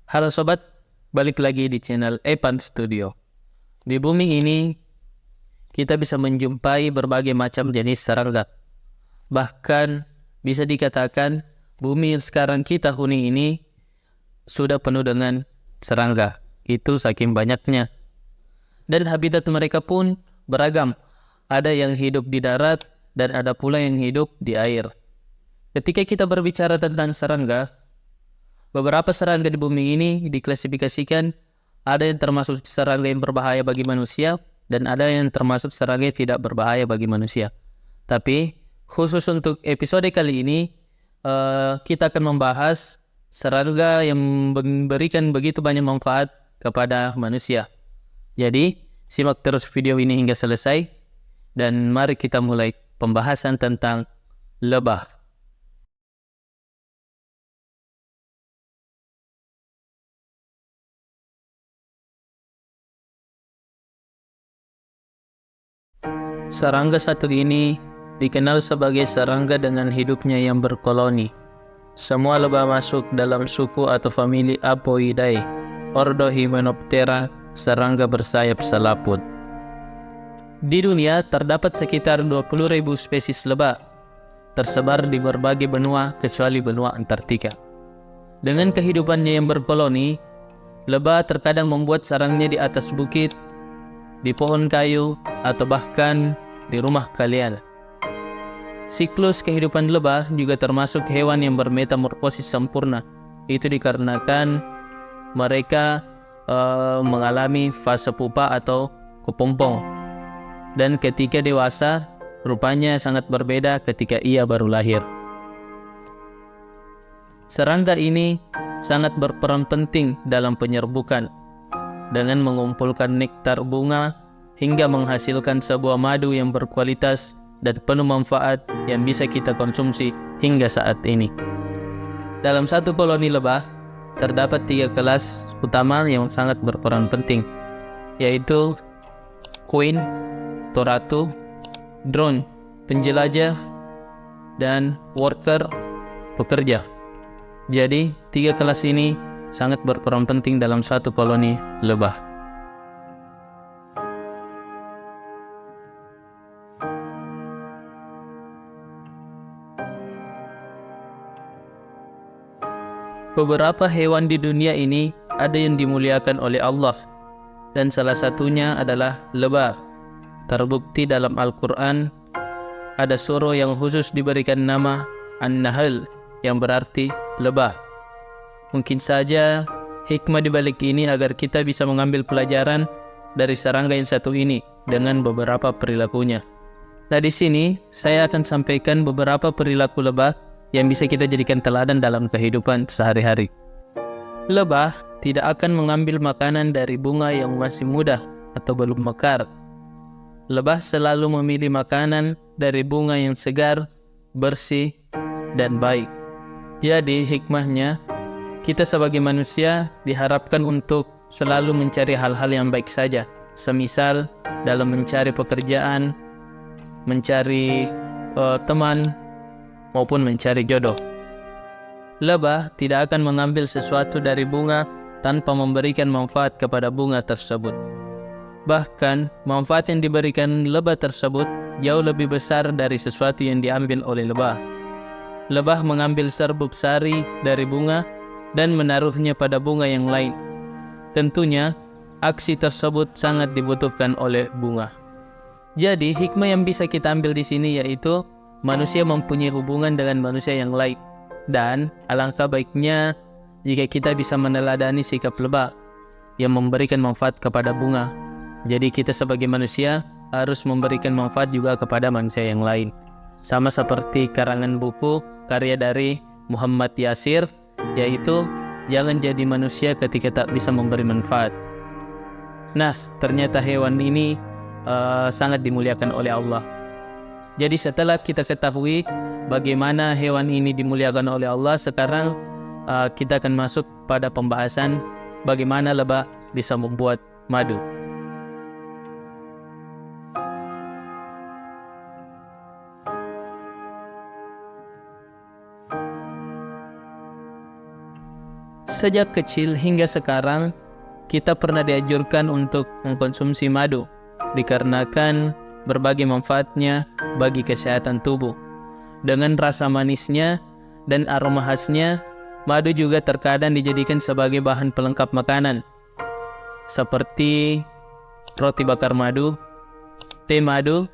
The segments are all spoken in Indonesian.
Halo sobat, balik lagi di channel Epan Studio. Di bumi ini, kita bisa menjumpai berbagai macam jenis serangga. Bahkan, bisa dikatakan bumi yang sekarang kita huni ini sudah penuh dengan serangga. Itu saking banyaknya. Dan habitat mereka pun beragam. Ada yang hidup di darat, dan ada pula yang hidup di air. Ketika kita berbicara tentang serangga, beberapa serangga di bumi ini diklasifikasikan ada yang termasuk serangga yang berbahaya bagi manusia dan ada yang termasuk serangga yang tidak berbahaya bagi manusia. Tapi khusus untuk episode kali ini kita akan membahas serangga yang memberikan begitu banyak manfaat kepada manusia. Jadi simak terus video ini hingga selesai dan mari kita mulai pembahasan tentang lebah. Serangga satu ini dikenal sebagai serangga dengan hidupnya yang berkoloni. Semua lebah masuk dalam suku atau famili Apoidae, ordo Hymenoptera, serangga bersayap selaput. Di dunia terdapat sekitar 20.000 spesies lebah, tersebar di berbagai benua kecuali benua Antartika. Dengan kehidupannya yang berkoloni, lebah terkadang membuat sarangnya di atas bukit, di pohon kayu, atau bahkan di rumah kalian. Siklus kehidupan lebah juga termasuk hewan yang bermetamorfosis sempurna. Itu dikarenakan mereka mengalami fase pupa atau kepompong. Dan ketika dewasa, rupanya sangat berbeda ketika ia baru lahir. Serangga ini sangat berperan penting dalam penyerbukan dengan mengumpulkan nektar bunga hingga menghasilkan sebuah madu yang berkualitas dan penuh manfaat yang bisa kita konsumsi hingga saat ini. Dalam satu koloni lebah, terdapat 3 kelas utama yang sangat berperan penting, yaitu queen, atau ratu, drone, penjelajah, dan worker, pekerja. Jadi, 3 kelas ini sangat berperan penting dalam satu koloni lebah. Beberapa hewan di dunia ini ada yang dimuliakan oleh Allah, dan salah satunya adalah lebah. Terbukti dalam Al-Quran, ada surah yang khusus diberikan nama An-Nahl, yang berarti lebah. Mungkin saja hikmah di balik ini agar kita bisa mengambil pelajaran dari serangga yang satu ini dengan beberapa perilakunya. Nah, di sini saya akan sampaikan beberapa perilaku lebah yang bisa kita jadikan teladan dalam kehidupan sehari-hari. Lebah tidak akan mengambil makanan dari bunga yang masih muda atau belum mekar. Lebah selalu memilih makanan dari bunga yang segar, bersih, dan baik. Jadi hikmahnya, kita sebagai manusia diharapkan untuk selalu mencari hal-hal yang baik saja. Semisal dalam mencari pekerjaan, mencari teman, maupun mencari jodoh. Lebah tidak akan mengambil sesuatu dari bunga tanpa memberikan manfaat kepada bunga tersebut. Bahkan, manfaat yang diberikan lebah tersebut jauh lebih besar dari sesuatu yang diambil oleh lebah. Lebah mengambil serbuk sari dari bunga dan menaruhnya pada bunga yang lain. Tentunya, aksi tersebut sangat dibutuhkan oleh bunga. Jadi, hikmah yang bisa kita ambil di sini yaitu manusia mempunyai hubungan dengan manusia yang lain. Dan alangkah baiknya jika kita bisa meneladani sikap lebah yang memberikan manfaat kepada bunga. Jadi kita sebagai manusia harus memberikan manfaat juga kepada manusia yang lain. Sama seperti karangan buku karya dari Muhammad Yasir, yaitu jangan jadi manusia ketika tak bisa memberi manfaat. Nah, ternyata hewan ini sangat dimuliakan oleh Allah. Jadi setelah kita ketahui bagaimana hewan ini dimuliakan oleh Allah, sekarang kita akan masuk pada pembahasan bagaimana lebah bisa membuat madu. Sejak kecil hingga sekarang, kita pernah dianjurkan untuk mengkonsumsi madu, dikarenakan berbagai manfaatnya bagi kesehatan tubuh. Dengan rasa manisnya dan aroma khasnya, madu juga terkadang dijadikan sebagai bahan pelengkap makanan, seperti roti bakar madu, teh madu,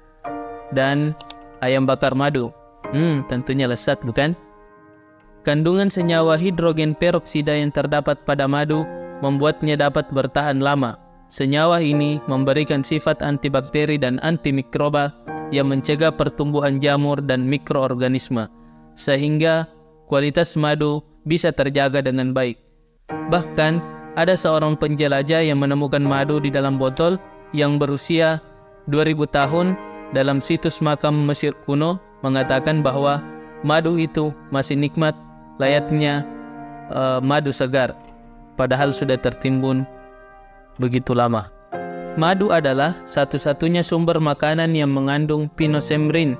dan ayam bakar madu. Tentunya lezat, bukan? Kandungan senyawa hidrogen peroksida yang terdapat pada madu membuatnya dapat bertahan lama. Senyawa ini memberikan sifat antibakteri dan antimikroba yang mencegah pertumbuhan jamur dan mikroorganisme, sehingga kualitas madu bisa terjaga dengan baik. Bahkan, ada seorang penjelajah yang menemukan madu di dalam botol yang berusia 2000 tahun dalam situs makam Mesir kuno, mengatakan bahwa madu itu masih nikmat, layaknya madu segar, padahal sudah tertimbun begitu lama. Madu adalah satu-satunya sumber makanan yang mengandung pinosembrin,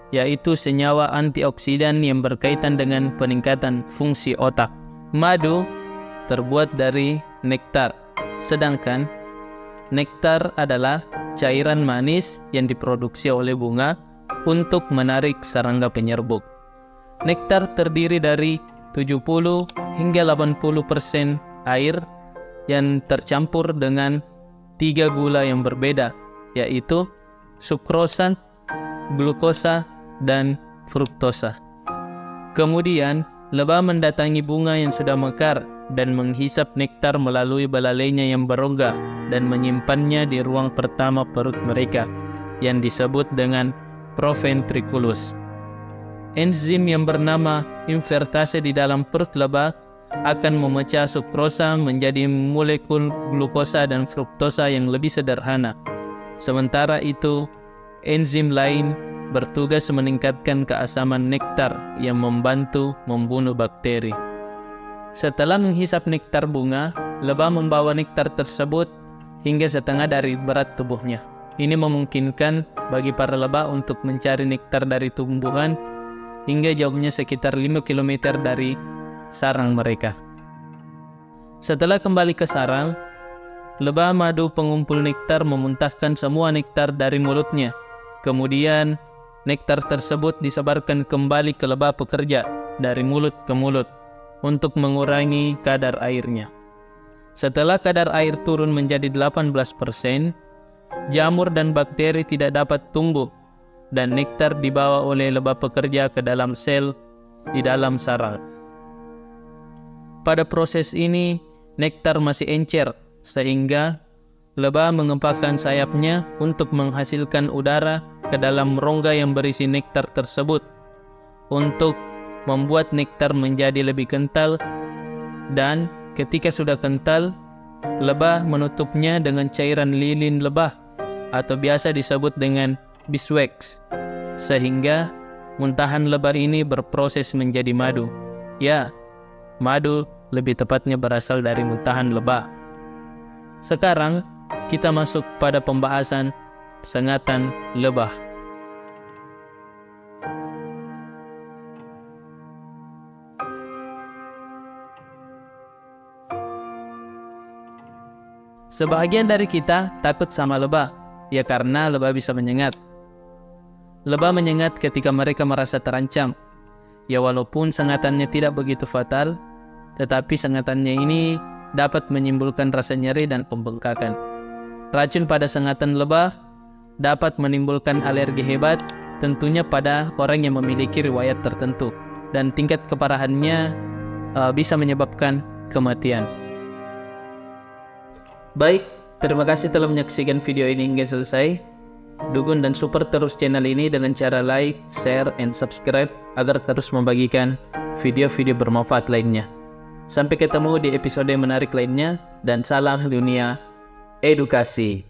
yaitu senyawa antioksidan yang berkaitan dengan peningkatan fungsi otak. Madu terbuat dari nektar, sedangkan nektar adalah cairan manis yang diproduksi oleh bunga untuk menarik serangga penyerbuk. Nektar terdiri dari 70 hingga 80% air yang tercampur dengan 3 gula yang berbeda, yaitu sukrosa, glukosa, dan fruktosa. Kemudian, lebah mendatangi bunga yang sudah mekar dan menghisap nektar melalui belalainya yang berongga dan menyimpannya di ruang pertama perut mereka, yang disebut dengan proventriculus. Enzim yang bernama invertase di dalam perut lebah akan memecah sukrosa menjadi molekul glukosa dan fruktosa yang lebih sederhana. Sementara itu, enzim lain bertugas meningkatkan keasaman nektar yang membantu membunuh bakteri. Setelah menghisap nektar bunga, lebah membawa nektar tersebut hingga setengah dari berat tubuhnya. Ini memungkinkan bagi para lebah untuk mencari nektar dari tumbuhan hingga jauhnya sekitar 5 km dari sarang mereka. Setelah kembali ke sarang, lebah madu pengumpul nektar memuntahkan semua nektar dari mulutnya. Kemudian, nektar tersebut disebarkan kembali ke lebah pekerja dari mulut ke mulut untuk mengurangi kadar airnya. Setelah kadar air turun menjadi 18%, jamur dan bakteri tidak dapat tumbuh dan nektar dibawa oleh lebah pekerja ke dalam sel di dalam sarang. Pada proses ini, nektar masih encer sehingga lebah mengepakkan sayapnya untuk menghasilkan udara ke dalam rongga yang berisi nektar tersebut untuk membuat nektar menjadi lebih kental, dan ketika sudah kental, lebah menutupnya dengan cairan lilin lebah atau biasa disebut dengan beeswax, sehingga muntahan lebah ini berproses menjadi madu. Ya, madu lebih tepatnya berasal dari muntahan lebah. Sekarang kita masuk pada pembahasan sengatan lebah. Sebahagian dari kita takut sama lebah, ya karena lebah bisa menyengat. Lebah menyengat ketika mereka merasa terancam. Ya walaupun sengatannya tidak begitu fatal, tetapi sengatannya ini dapat menimbulkan rasa nyeri dan pembengkakan. Racun pada sengatan lebah dapat menimbulkan alergi hebat, tentunya pada orang yang memiliki riwayat tertentu, dan tingkat keparahannya bisa menyebabkan kematian. Baik, terima kasih telah menyaksikan video ini hingga selesai. Dukung dan support terus channel ini dengan cara like, share, and subscribe agar terus membagikan video-video bermanfaat lainnya. Sampai ketemu di episode menarik lainnya, dan salam dunia edukasi.